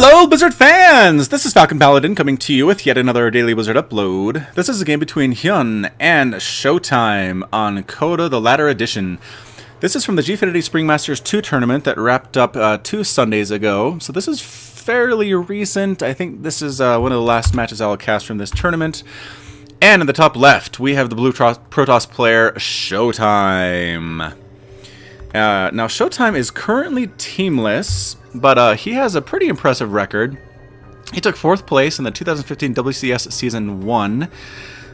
Hello, Blizzard fans! This is Falcon Paladin coming to you with yet another Daily Blizzard upload. This is a game between Hyun and ShoWTimE on Coda, the latter edition. This is from the Gfinity Spring Masters II tournament that wrapped up 2 Sundays ago, so this is fairly recent. I think this is one of the last matches I'll cast from this tournament. And in the top left, we have the blue Protoss player, ShoWTimE. Now, ShoWTimE is currently teamless, but he has a pretty impressive record. He took 4th place in the 2015 WCS Season 1,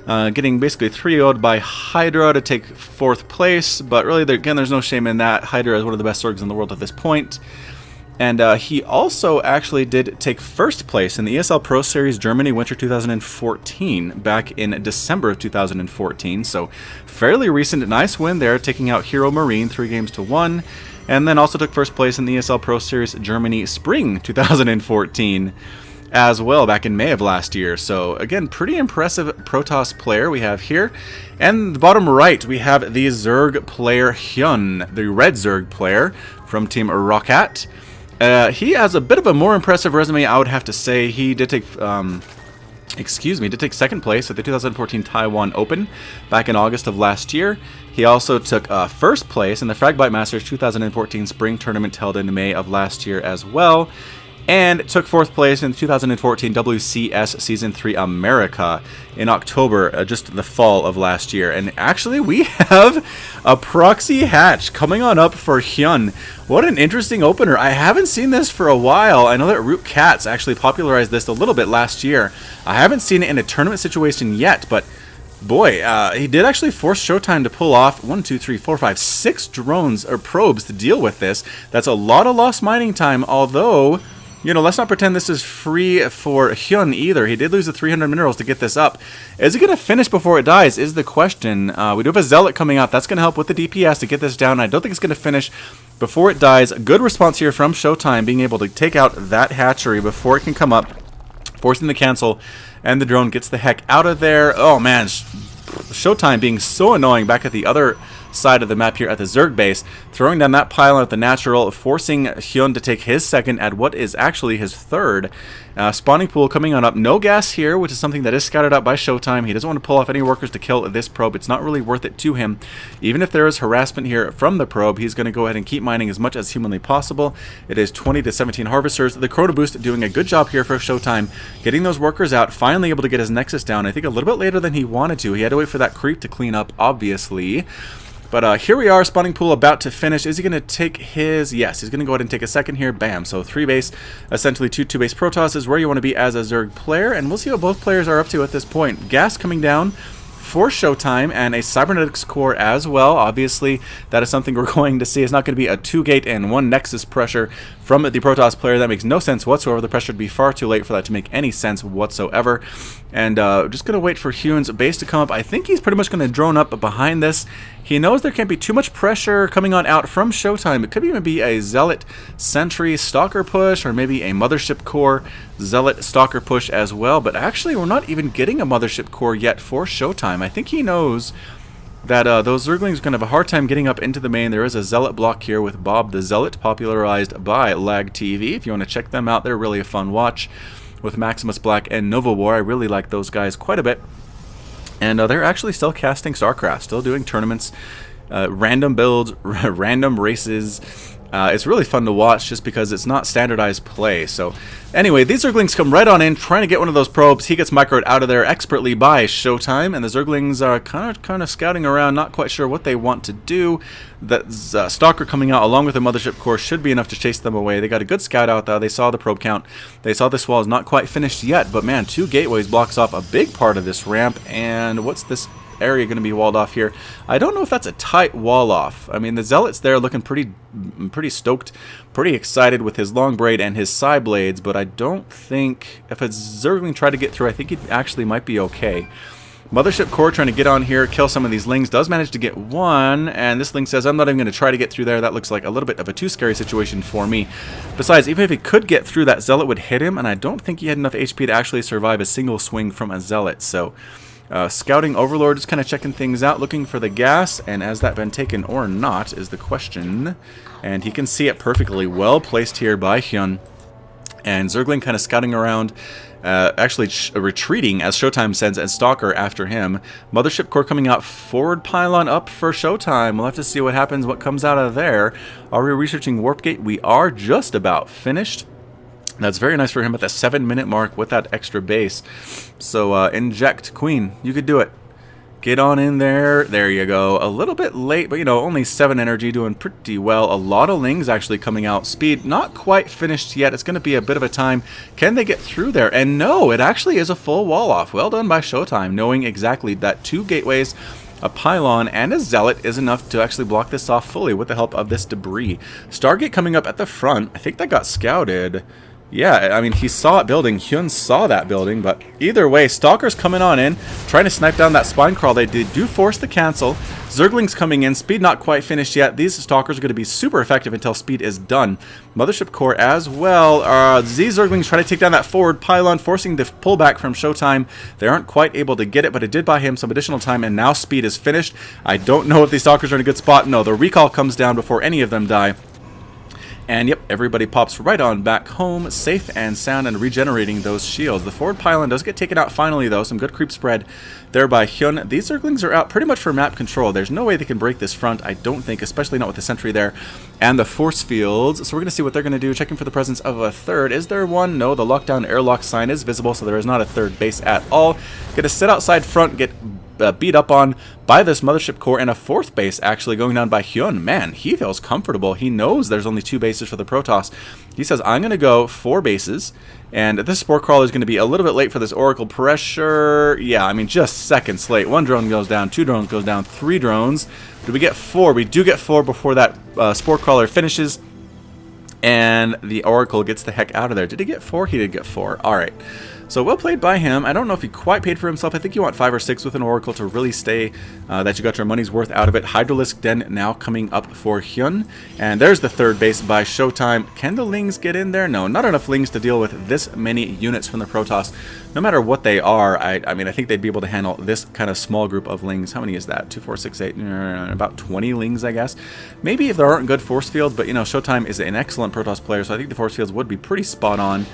getting basically 3-0'd by Hydra to take 4th place, but really, again, there's no shame in that. Hydra is one of the best orgs in the world at this point. And he also actually did take 1st place in the ESL Pro Series Germany Winter 2014 back in December of 2014. So fairly recent, nice win there, taking out Hero Marine 3-1. And then also took 1st place in the ESL Pro Series Germany Spring 2014 as well back in May of last year. So again, pretty impressive Protoss player we have here. And the bottom right, we have the Zerg player Hyun, the red Zerg player from Team Roccat. He has a bit of a more impressive resume, I would have to say. He did take, did take 2nd place at the 2014 Taiwan Open back in August of last year. He also took 1st place in the Fragbite Masters 2014 Spring Tournament held in May of last year as well. And took 4th place in the 2014 WCS Season 3 America in October, just the fall of last year. And actually, we have a proxy hatch coming on up for Hyun. What an interesting opener. I haven't seen this for a while. I know that Root Cats actually popularized this a little bit last year. I haven't seen it in a tournament situation yet, but boy, he did actually force ShoWTimE to pull off 6 drones or probes to deal with this. That's a lot of lost mining time, although, you know, let's not pretend this is free for Hyun either. He did lose the 300 minerals to get this up. Is he going to finish before it dies is the question. We do have a Zealot coming out. That's going to help with the DPS to get this down. I don't think it's going to finish before it dies. Good response here from ShoWTimE, being able to take out that hatchery before it can come up, forcing the cancel, and the drone gets the heck out of there. Oh man, ShoWTimE being so annoying back at the other side of the map here at the Zerg base, throwing down that pylon at the natural, forcing Hyun to take his 2nd at what is actually his 3rd. Spawning pool coming on up. No gas here, which is something that is scouted out by ShoWTimE. He doesn't want to pull off any workers to kill this probe. It's not really worth it to him. Even if there is harassment here from the probe, he's going to go ahead and keep mining as much as humanly possible. It is 20 to 17 harvesters. The Chrono Boost doing a good job here for ShoWTimE, getting those workers out, finally able to get his Nexus down. I think a little bit later than he wanted to. He had to wait for that creep to clean up, obviously. But here we are, spawning pool about to finish. Is he going to take his... Yes, he's going to go ahead and take a 2nd here. Bam. So 3 base, essentially 2 base Protoss is where you want to be as a Zerg player. And we'll see what both players are up to at this point. Gas coming down for ShoWTimE and a Cybernetics core as well. Obviously, that is something we're going to see. It's not going to be a 2-gate and 1 Nexus pressure from the Protoss player. That makes no sense whatsoever. The pressure would be far too late for that to make any sense whatsoever. And just going to wait for Hyun's base to come up. I think he's pretty much going to drone up behind this. He knows there can't be too much pressure coming on out from ShoWTimE. It could even be a Zealot Sentry Stalker push, or maybe a Mothership Core Zealot Stalker push as well. But actually, we're not even getting a Mothership Core yet for ShoWTimE. I think he knows that those Zerglings are going to have a hard time getting up into the main. There is a Zealot block here with Bob the Zealot, popularized by Lag TV. If you want to check them out, they're really a fun watch with Maximus Black and Nova War. I really like those guys quite a bit. And they're actually still casting Starcraft, still doing tournaments, random builds, random races. It's really fun to watch just because it's not standardized play. So anyway, these Zerglings come right on in, trying to get one of those probes. He gets microed out of there expertly by ShoWTimE, and the Zerglings are kind of scouting around, not quite sure what they want to do. That Stalker coming out along with the Mothership Core should be enough to chase them away. They got a good scout out though. They saw the probe count. They saw this wall is not quite finished yet, but man, 2 gateways blocks off a big part of this ramp. And what's this area going to be walled off here? I don't know if that's a tight wall off. I mean, the Zealot's there looking pretty stoked, pretty excited with his long braid and his side blades, but I don't think if a Zergling tried to get through, I think it actually might be okay. Mothership Core trying to get on here, kill some of these Lings, does manage to get one, and this Ling says, I'm not even going to try to get through there. That looks like a little bit of a too scary situation for me. Besides, even if he could get through, that Zealot would hit him, and I don't think he had enough HP to actually survive a single swing from a Zealot, so Scouting Overlord is kind of checking things out, looking for the gas, and has that been taken or not is the question. And he can see it perfectly, well placed here by Hyun. And Zergling kind of scouting around, actually retreating as ShoWTimE sends a Stalker after him. Mothership Core coming out, forward pylon up for ShoWTimE. We'll have to see what happens, what comes out of there. Are we researching Warp Gate? We are just about finished. That's very nice for him at the 7-minute mark with that extra base. So inject, Queen, you could do it. Get on in there. There you go. A little bit late, but you know, only 7 energy, doing pretty well. A lot of Lings actually coming out. Speed not quite finished yet. It's going to be a bit of a time. Can they get through there? And no, it actually is a full wall off. Well done by ShoWTimE, knowing exactly that 2 gateways, a pylon, and a zealot is enough to actually block this off fully with the help of this debris. Stargate coming up at the front. I think that got scouted. Yeah, I mean, he saw it building. Hyun saw that building, but either way, Stalker's coming on in, trying to snipe down that spine crawl. They do force the cancel. Zergling's coming in. Speed not quite finished yet. These Stalkers are going to be super effective until speed is done. Mothership Core as well. These Zerglings try to take down that forward pylon, forcing the pullback from ShoWTimE. They aren't quite able to get it, but it did buy him some additional time, and now speed is finished. I don't know if these Stalkers are in a good spot. No, the recall comes down before any of them die. And yep, everybody pops right on back home, safe and sound, and regenerating those shields. The forward pylon does get taken out finally, though. Some good creep spread there by Hyun. These Zerglings are out pretty much for map control. There's no way they can break this front, I don't think, especially not with the sentry there. And the force fields. So we're going to see what they're going to do, checking for the presence of a third. Is there one? No, the lockdown airlock sign is visible, so there is not a third base at all. Going to sit outside front, get beat up on by this Mothership Core, and a 4th base actually going down by Hyun. Man, he feels comfortable. He knows there's only 2 bases for the Protoss. He says, I'm going to go 4 bases, and this Spore Crawler is going to be a little bit late for this Oracle pressure. Yeah, I mean, just seconds late. 1 drone goes down, 2 drones goes down, 3 drones. Do we get 4? We do get 4 before that Spore Crawler finishes, and the Oracle gets the heck out of there. Did he get 4? He did get 4. All right. So well played by him. I don't know if he quite paid for himself. I think you want 5 or 6 with an Oracle to really stay that you got your money's worth out of it. Hydralisk Den now coming up for Hyun. And there's the 3rd base by ShoWTimE. Can the Lings get in there? No, not enough Lings to deal with this many units from the Protoss. No matter what they are, I mean, I think they'd be able to handle this kind of small group of Lings. How many is that? 2, 4, 6, 8, about 20 Lings, I guess. Maybe if there aren't good force fields, but you know, ShoWTimE is an excellent Protoss player, so I think the force fields would be pretty spot on.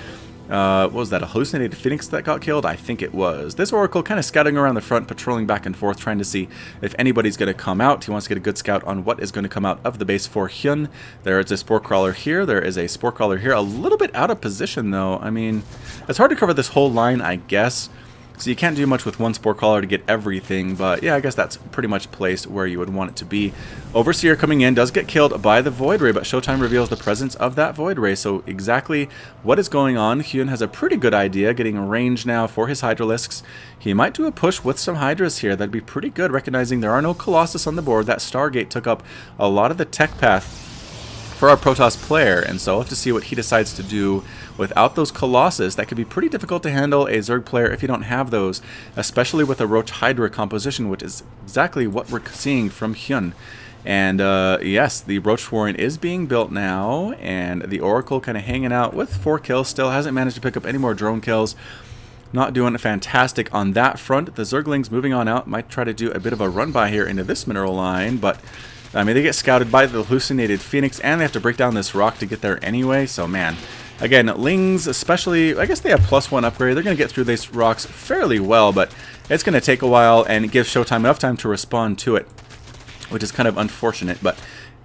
What was that, a hallucinated Phoenix that got killed? I think it was. This Oracle kind of scouting around the front, patrolling back and forth, trying to see if anybody's going to come out. He wants to get a good scout on what is going to come out of the base for Hyun. There is a Spore Crawler here. There is a Spore Crawler here. A little bit out of position, though. I mean, it's hard to cover this whole line, I guess. So you can't do much with 1 Spore Crawler to get everything, but yeah, I guess that's pretty much placed where you would want it to be. Overseer coming in does get killed by the Void Ray, but ShoWTimE reveals the presence of that Void Ray. So exactly what is going on, Hyun has a pretty good idea, getting a range now for his Hydralisks. He might do a push with some Hydras here. That'd be pretty good, recognizing there are no Colossus on the board. That Stargate took up a lot of the tech path for our Protoss player, and so we'll have to see what he decides to do without those Colossus. That could be pretty difficult to handle a Zerg player if you don't have those, especially with a Roach Hydra composition, which is exactly what we're seeing from Hyun. And yes, the Roach Warren is being built now, and the Oracle kind of hanging out with 4 kills still. Hasn't managed to pick up any more drone kills. Not doing fantastic on that front. The Zerglings moving on out. Might try to do a bit of a run by here into this mineral line, but I mean, they get scouted by the hallucinated Phoenix, and they have to break down this rock to get there anyway. So, man, again, Lings especially, I guess they have +1 upgrade. They're going to get through these rocks fairly well, but it's going to take a while, and it gives ShoWTimE enough time to respond to it, which is kind of unfortunate. But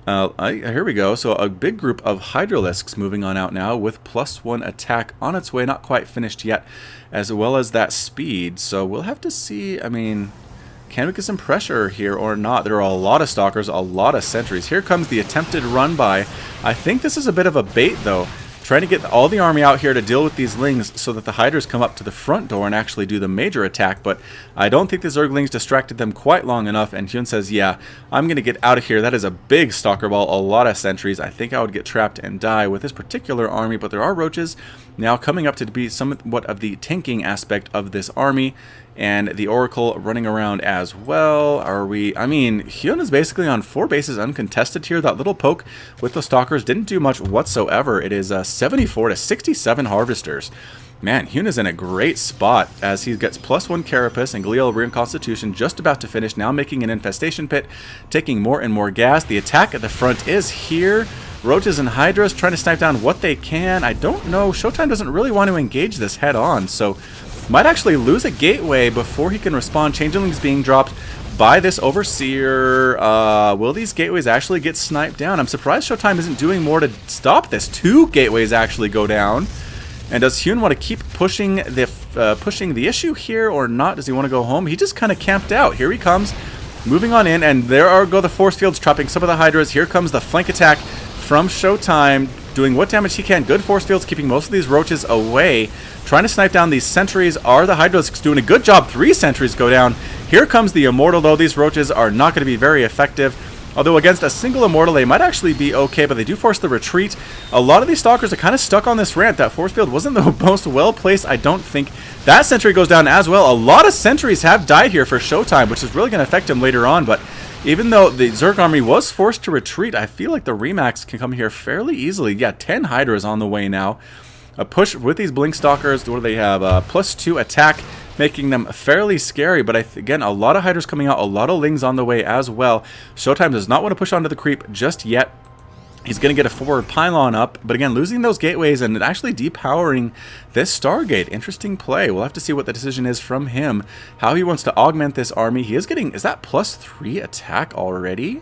here we go. So a big group of Hydralisks moving on out now with +1 attack on its way, not quite finished yet, as well as that speed. So we'll have to see, I mean, can we get some pressure here or not? There are a lot of Stalkers, a lot of sentries. Here comes the attempted run by. I think this is a bit of a bait, though. Trying to get all the army out here to deal with these Lings so that the Hydras come up to the front door and actually do the major attack, but I don't think the Zerglings distracted them quite long enough, and Hyun says, yeah, I'm going to get out of here. That is a big Stalker ball, a lot of sentries. I think I would get trapped and die with this particular army, but there are Roaches now coming up to be somewhat of the tanking aspect of this army, and the Oracle running around as well. Are we, I mean, Hyun is basically on 4 bases uncontested here. That little poke with the Stalkers didn't do much whatsoever. It is 74 to 67 Harvesters. Man, Hyun is in a great spot as he gets +1 Carapace and Glial Rear Constitution just about to finish, now making an Infestation Pit, taking more and more gas. The attack at the front is here. Roaches and Hydras trying to snipe down what they can. I don't know. ShoWTimE doesn't really want to engage this head on, so might actually lose a gateway before he can respond. Changelings being dropped by this Overseer. Will these gateways actually get sniped down? I'm surprised ShoWTimE isn't doing more to stop this. 2 gateways actually go down. And does Hyun want to keep pushing the issue here or not? Does he want to go home? He just kind of camped out. Here he comes, moving on in, and go the force fields, trapping some of the Hydras. Here comes the flank attack from ShoWTimE, doing what damage he can. Good force fields, keeping most of these roaches away. Trying to snipe down these sentries. Are the Hydras doing a good job? 3 sentries go down. Here comes the Immortal, though. These roaches are not going to be very effective. Although against a single Immortal, they might actually be okay, but they do force the retreat. A lot of these Stalkers are kind of stuck on this ramp. That force field wasn't the most well-placed, I don't think. That sentry goes down as well. A lot of sentries have died here for ShoWTimE, which is really going to affect him later on, but even though the Zerg army was forced to retreat, I feel like the Remax can come here fairly easily. Yeah, 10 Hydras on the way now. A push with these Blink Stalkers. What do they have? +2 attack, making them fairly scary. But again, a lot of Hydras coming out, a lot of Lings on the way as well. ShoWTimE does not want to push onto the creep just yet. He's going to get a forward pylon up, but again, losing those gateways and actually depowering this Stargate. Interesting play. We'll have to see what the decision is from him, how he wants to augment this army. He is getting, is that +3 attack already?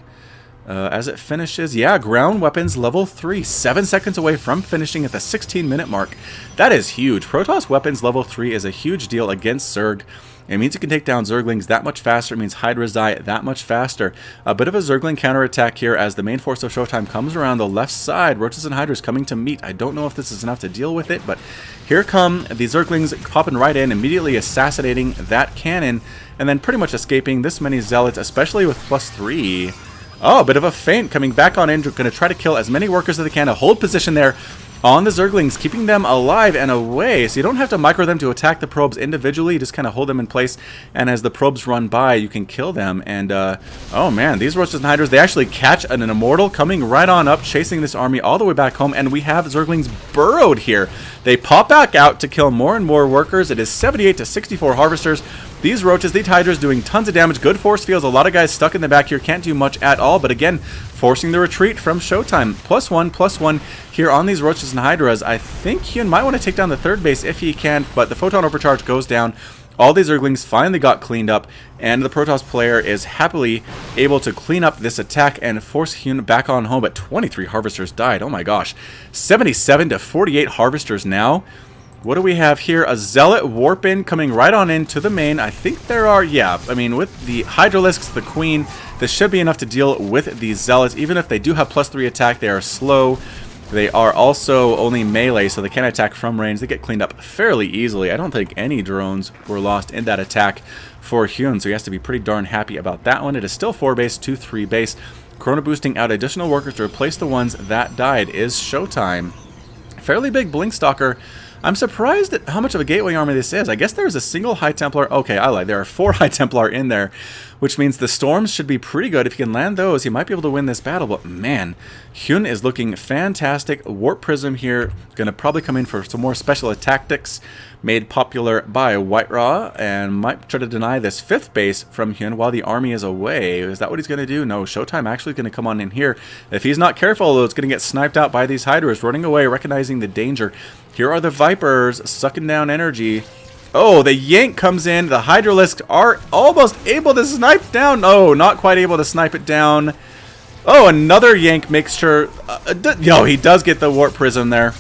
As it finishes, yeah, ground weapons level 3, 7 seconds away from finishing at the 16-minute mark. That is huge. Protoss weapons level 3 is a huge deal against Zerg. It means you can take down Zerglings that much faster. It means Hydras die that much faster. A bit of a Zergling counterattack here as the main force of ShoWTimE comes around the left side. Roaches and Hydras coming to meet. I don't know if this is enough to deal with it, but here come the Zerglings popping right in, immediately assassinating that cannon, and then pretty much escaping this many Zealots, especially with +3. Oh, a bit of a feint coming back on in. Going to try to kill as many workers as they can to hold position there on the Zerglings, keeping them alive and away. So you don't have to micro them to attack the probes individually. You just kind of hold them in place. And as the probes run by, you can kill them. And, oh man, these Roaches and Hydras, they actually catch an Immortal coming right on up, chasing this army all the way back home. And we have Zerglings burrowed here. They pop back out to kill more and more workers. It is 78 to 64 Harvesters. These Roaches, these Hydras doing tons of damage. Good force fields. A lot of guys stuck in the back here. Can't do much at all. But again, forcing the retreat from ShoWTimE. +1/+1 here on these Roaches and Hydras. I think Hyun might want to take down the 3rd base if he can. But the Photon Overcharge goes down. All these Zerglings finally got cleaned up. And the Protoss player is happily able to clean up this attack and force Hyun back on home. But 23 Harvesters died. Oh my gosh. 77 to 48 Harvesters now. What do we have here? A Zealot Warp-In coming right on into the main. I think there are, yeah, I mean, with the Hydralisks, the Queen, this should be enough to deal with these Zealots. Even if they do have +3 attack, they are slow. They are also only melee, so they can't attack from range. They get cleaned up fairly easily. I don't think any drones were lost in that attack for Hyun, so he has to be pretty darn happy about that one. It is still 4 base, 2-3 base. Chrono boosting out additional workers to replace the ones that died is ShoWTimE. Fairly big Blink Stalker. I'm surprised at how much of a gateway army this is. I guess there's a single High Templar. Okay, I lied. There are 4 High Templar in there, which means the Storms should be pretty good. If he can land those, he might be able to win this battle. But man, Hyun is looking fantastic. Warp Prism here. Going to probably come in for some more special tactics made popular by Whiteraw, and might try to deny this 5th base from Hyun while the army is away. Is that what he's going to do? No, ShoWTimE actually going to come on in here. If he's not careful, though, it's going to get sniped out by these Hydras, running away, recognizing the danger. Here are the Vipers sucking down energy. Oh, the Yank comes in. The Hydralisks are almost able to snipe down. No, not quite able to snipe it down. Oh, another Yank makes sure. Yo, he does get the Warp Prism there.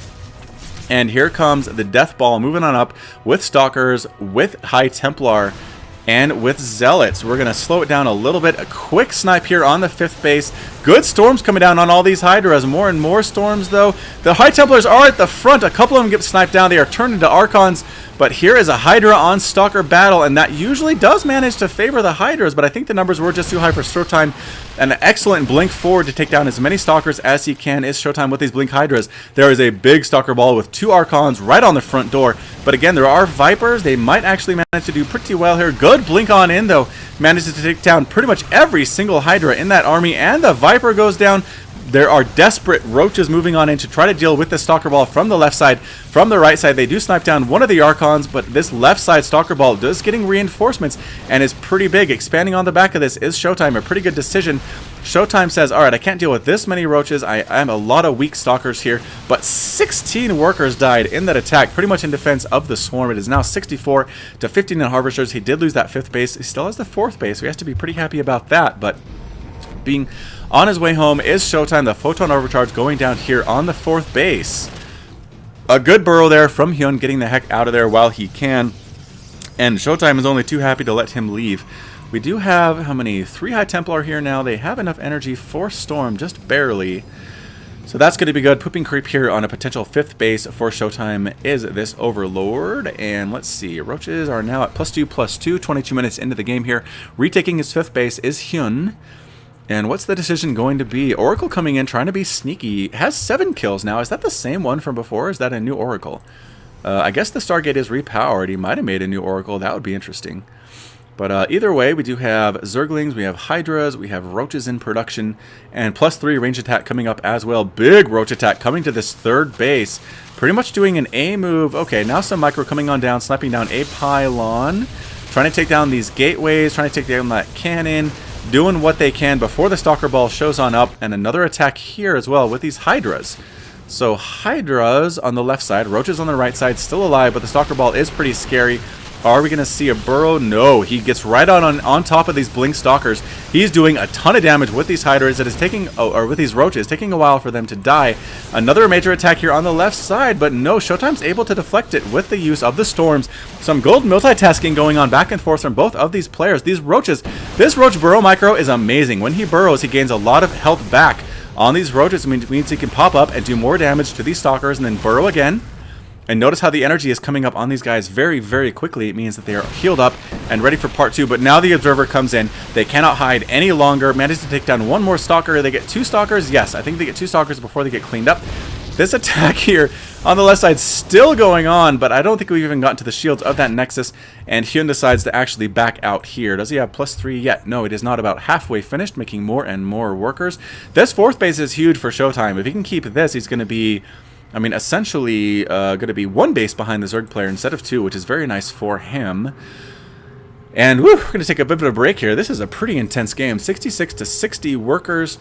And here comes the Death Ball moving on up with Stalkers, with High Templar, and with Zealots. We're going to slow it down a little bit. A quick snipe here on the 5th base. Good storms coming down on all these Hydras. More and more storms, though. The High Templars are at the front. A couple of them get sniped down. They are turned into Archons. But here is a Hydra on Stalker battle, and that usually does manage to favor the Hydras, but I think the numbers were just too high for ShoWTimE. An excellent blink forward to take down as many Stalkers as he can is ShoWTimE with these Blink Hydras. There is a big Stalker ball with 2 Archons right on the front door. But again, there are Vipers. They might actually manage to do pretty well here. Good blink on in, though. Manages to take down pretty much every single Hydra in that army, and the Viper goes down. There are desperate roaches moving on in to try to deal with the Stalker Ball from the left side. From the right side, they do snipe down one of the Archons, but this left side Stalker Ball does getting reinforcements and is pretty big. Expanding on the back of this is ShoWTimE, a pretty good decision. ShoWTimE says, alright, I can't deal with this many roaches. I am a lot of weak Stalkers here, but 16 workers died in that attack, pretty much in defense of the Swarm. It is now 64 to 15 in Harvesters. He did lose that 5th base. He still has the 4th base, so he has to be pretty happy about that, but being on his way home is ShoWTimE. The Photon Overcharge going down here on the 4th base. A good burrow there from Hyun, getting the heck out of there while he can. And ShoWTimE is only too happy to let him leave. We do have, how many? 3 High Templar here now. They have enough energy for Storm, just barely. So that's going to be good. Pooping Creep here on a potential 5th base for ShoWTimE is this Overlord. And let's see. Roaches are now at +2/+2, 22 minutes into the game here. Retaking his 5th base is Hyun. And what's the decision going to be? Oracle coming in, trying to be sneaky. Has 7 kills now. Is that the same one from before? Or is that a new Oracle? I guess the Stargate is repowered. He might have made a new Oracle. That would be interesting. But either way, we do have Zerglings, we have Hydras, we have Roaches in production, and +3 range attack coming up as well. Big Roach attack coming to this 3rd base. Pretty much doing an A move. Okay, now some Micro coming on down, sniping down a pylon. Trying to take down these gateways, trying to take down that cannon. Doing what they can before the Stalker Ball shows on up, and another attack here as well with these Hydras. So Hydras on the left side, Roaches on the right side, still alive, but the Stalker Ball is pretty scary. Are we going to see a burrow? No, he gets right on top of these Blink Stalkers. He's doing a ton of damage with these Hydras. It is taking, or with these Roaches, taking a while for them to die. Another major attack here on the left side, but no, ShoWTimE's able to deflect it with the use of the Storms. Some gold multitasking going on back and forth from both of these players. These Roaches, this Roach Burrow Micro is amazing. When he burrows, he gains a lot of health back on these Roaches. It means he can pop up and do more damage to these Stalkers and then burrow again. And notice how the energy is coming up on these guys very, very quickly. It means that they are healed up and ready for part 2. But now the Observer comes in. They cannot hide any longer. Manages to take down one more Stalker. They get 2 Stalkers. Yes, I think they get 2 Stalkers before they get cleaned up. This attack here on the left side still going on, but I don't think we've even gotten to the shields of that Nexus. And Hyun decides to actually back out here. Does he have +3 yet? No, it is not. About halfway finished, making more and more workers. This 4th base is huge for ShoWTimE. If he can keep this, he's going to be... I mean, essentially going to be 1 base behind the Zerg player instead of 2, which is very nice for him. And whew, we're going to take a bit of a break here. This is a pretty intense game. 66 to 60 workers.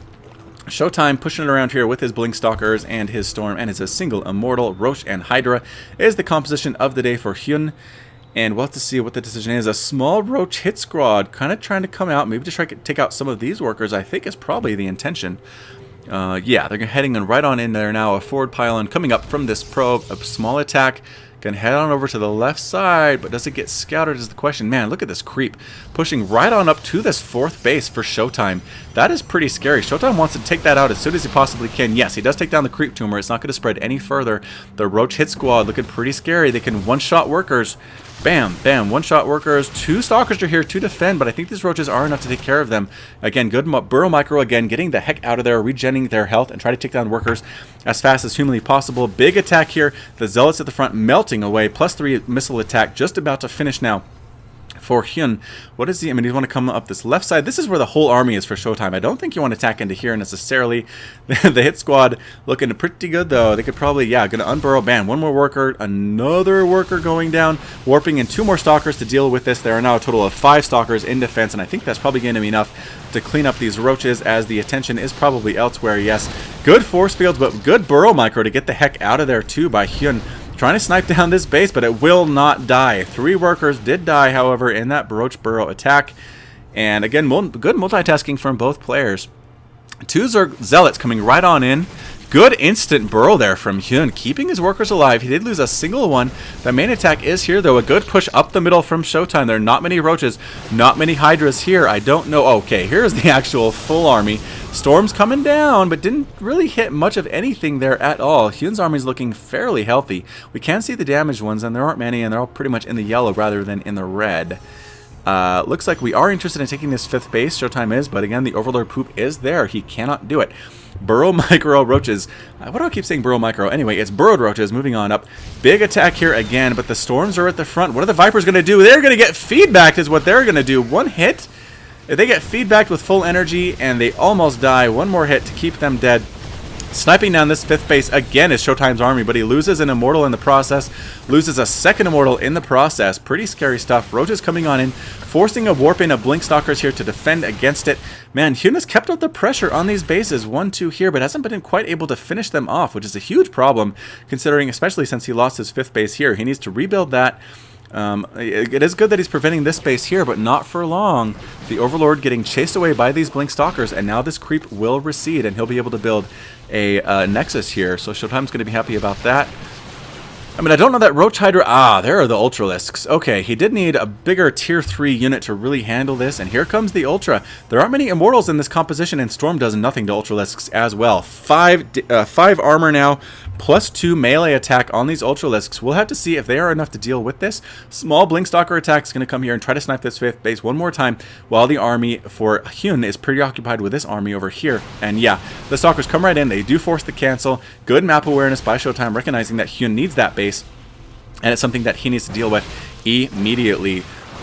ShoWTimE pushing it around here with his Blink Stalkers and his Storm. And it's a single Immortal. Roach and Hydra is the composition of the day for Hyun. And we'll have to see what the decision is. A small Roach hit squad kind of trying to come out. Maybe to try to take out some of these workers, I think is probably the intention. Yeah, they're heading right on in there now. A forward pylon coming up from this probe. A small attack. Gonna head on over to the left side, but does it get scouted is the question. Man, look at this creep. Pushing right on up to this 4th base for ShoWTimE. That is pretty scary. ShoWTimE wants to take that out as soon as he possibly can. Yes, he does take down the creep tumor. It's not going to spread any further. The Roach hit squad looking pretty scary. They can one-shot workers. Bam, bam, one-shot workers. 2 Stalkers are here to defend, but I think these Roaches are enough to take care of them. Again, good Burrow Micro again, getting the heck out of there, regenerating their health, and try to take down workers as fast as humanly possible. Big attack here. The Zealots at the front melting away. +3 missile attack just about to finish now. For Hyun, what is he? I mean, you want to come up this left side. This is where the whole army is for ShoWTimE. I don't think you want to attack into here necessarily. The hit squad looking pretty good, though. They could probably, yeah, going to unburrow. Bam, 1 more worker. Another worker going down. Warping in 2 more Stalkers to deal with this. There are now a total of 5 Stalkers in defense, and I think that's probably going to be enough to clean up these Roaches as the attention is probably elsewhere. Yes, good force fields, but good Burrow Micro to get the heck out of there, too, by Hyun. Trying to snipe down this base, but it will not die. 3 workers did die, however, in that Roach Burrow attack. And again, good multitasking from both players. 2 Zealots coming right on in. Good instant burrow there from Hyun, keeping his workers alive. He did lose a single one. The main attack is here, though. A good push up the middle from ShoWTimE. There are not many Roaches, not many Hydras here. I don't know. Okay, here's the actual full army. Storm's coming down, but didn't really hit much of anything there at all. Hyun's army is looking fairly healthy. We can see the damaged ones, and there aren't many, and they're all pretty much in the yellow rather than in the red. Looks like we are interested in taking this 5th base. ShoWTimE is, but again, the Overlord poop is there. He cannot do it. Burrow Micro Roaches. Why do I keep saying Burrow Micro? Anyway, it's Burrowed Roaches moving on up. Big attack here again, but the Storms are at the front. What are the Vipers going to do? They're going to get feedbacked is what they're going to do. 1 hit. If they get feedbacked with full energy and they almost die, 1 more hit to keep them dead. Sniping down this 5th base again is ShoWTimE's army, but he loses an immortal in the process, loses a 2nd immortal in the process. Pretty scary stuff. Roaches coming on in, forcing a warp in of Blink Stalkers here to defend against it. Man, Hyun has kept up the pressure on these bases, 1-2 here, but hasn't been quite able to finish them off, which is a huge problem, considering, especially since he lost his 5th base here. He needs to rebuild that. It is good that he's preventing this base here, but not for long. The Overlord getting chased away by these Blink Stalkers, and now this creep will recede, and he'll be able to build a Nexus here. So ShoWTimE's going to be happy about that. I mean, I don't know that Roach Hydra... Ah, there are the Ultralisks. Okay, he did need a bigger Tier 3 unit to really handle this, and here comes the Ultra. There aren't many Immortals in this composition, and Storm does nothing to Ultralisks as well. 5 armor now, plus 2 melee attack on these Ultralisks. We'll have to see if they are enough to deal with this. Small Blink Stalker attack is going to come here and try to snipe this 5th base one more time, while the army for Hyun is preoccupied with this army over here. And yeah, the Stalkers come right in. They do force the cancel. Good map awareness by ShoWTimE, recognizing that Hyun needs that base. And it's something that he needs to deal with immediately.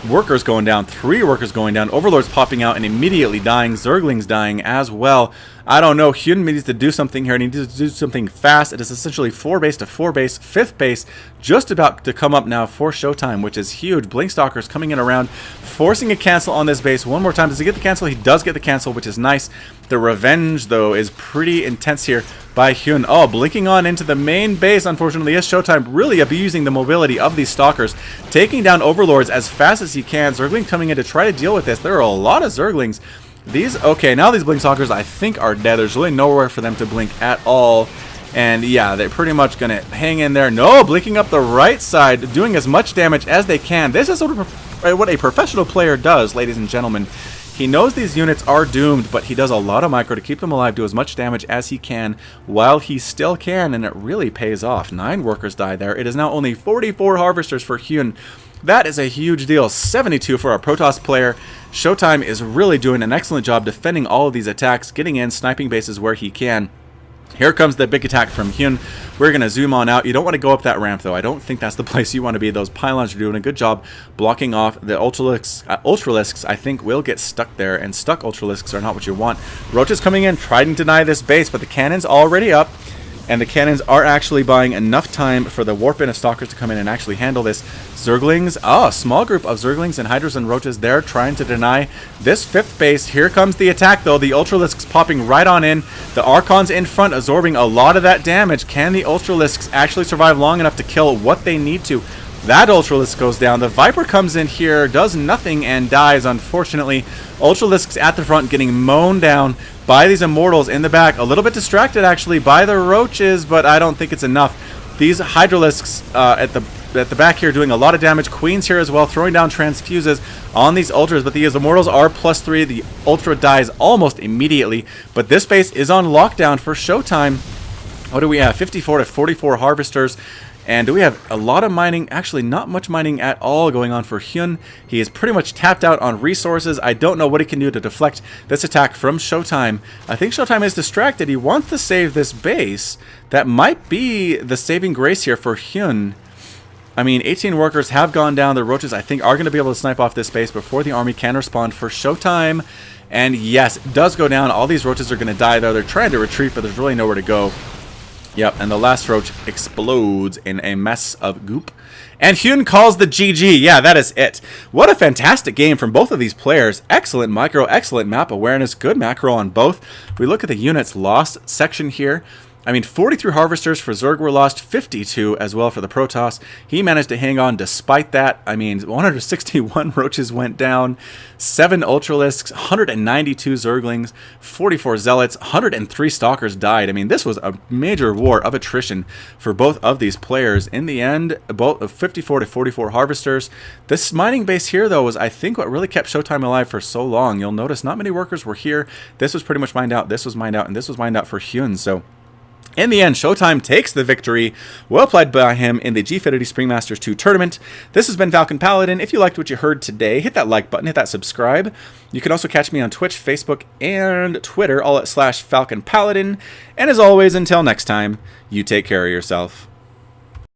Workers going down, 3 workers going down, Overlords popping out and immediately dying, Zerglings dying as well. I don't know, Hyun needs to do something here, and he needs to do something fast. It is essentially 4 base to 4 base, 5th base just about to come up now for ShoWTimE, which is huge. Blink Stalkers coming in around, forcing a cancel on this base one more time. Does he get the cancel? He does get the cancel, which is nice. The revenge, though, is pretty intense here by Hyun. Oh, blinking on into the main base, unfortunately, is ShoWTimE really abusing the mobility of these Stalkers, taking down Overlords as fast as he can. Zergling coming in to try to deal with this. There are a lot of Zerglings. Okay, now these Blink Stalkers, I think, are dead. There's really nowhere for them to blink at all. And yeah, they're pretty much going to hang in there. No, blinking up the right side, doing as much damage as they can. This is what a professional player does, ladies and gentlemen. He knows these units are doomed, but he does a lot of micro to keep them alive, do as much damage as he can while he still can, and it really pays off. 9 workers die there. It is now only 44 Harvesters for Hyun. That is a huge deal. 72 for our Protoss player. ShoWTimE is really doing an excellent job defending all of these attacks, getting in, sniping bases where he can. Here comes the big attack from Hyun. We're going to zoom on out. You don't want to go up that ramp, though. I don't think that's the place you want to be. Those pylons are doing a good job blocking off the Ultralisks. I think will get stuck there, and stuck Ultralisks are not what you want. Roach is coming in, trying to deny this base, but the cannon's already up. And the cannons are actually buying enough time for the warp in of Stalkers to come in and actually handle this. Zerglings, a small group of Zerglings and Hydras and Roaches there trying to deny this 5th base. Here comes the attack, though. The Ultralisks popping right on in. The Archons in front absorbing a lot of that damage. Can the Ultralisks actually survive long enough to kill what they need to? That Ultralisk goes down. The Viper comes in here, does nothing, and dies, unfortunately. Ultralisks at the front getting mown down by these Immortals in the back. A little bit distracted, actually, by the Roaches, but I don't think it's enough. These Hydralisks at the back here doing a lot of damage. Queens here as well, throwing down Transfuses on these Ultras, but these Immortals are +3. The Ultra dies almost immediately, but this base is on lockdown for ShoWTimE. What do we have? 54 to 44 Harvesters. And do we have a lot of mining? Actually, not much mining at all going on for Hyun. He is pretty much tapped out on resources. I don't know what he can do to deflect this attack from ShoWTimE. I think ShoWTimE is distracted. He wants to save this base. That might be the saving grace here for Hyun. I mean, 18 workers have gone down. The Roaches, I think, are going to be able to snipe off this base before the army can respond for ShoWTimE. And yes, it does go down. All these Roaches are going to die, though. They're trying to retreat, but there's really nowhere to go. Yep, and the last Roach explodes in a mess of goop. And Hyun calls the GG. Yeah, that is it. What a fantastic game from both of these players. Excellent micro, excellent map awareness, good macro on both. We look at the units lost section here. I mean, 43 Harvesters for Zerg were lost, 52 as well for the Protoss. He managed to hang on despite that. I mean, 161 Roaches went down, 7 Ultralisks, 192 Zerglings, 44 Zealots, 103 Stalkers died. I mean, this was a major war of attrition for both of these players. In the end, both of 54 to 44 Harvesters. This mining base here, though, was, I think, what really kept ShoWTimE alive for so long. You'll notice not many workers were here. This was pretty much mined out, this was mined out, and this was mined out for Hyun, so... in the end, ShoWTimE takes the victory. Well played by him in the Gfinity Spring Masters II tournament. This has been Falcon Paladin. If you liked what you heard today, hit that like button, hit that subscribe. You can also catch me on Twitch, Facebook, and Twitter, all at /Falcon Paladin. And as always, until next time, you take care of yourself.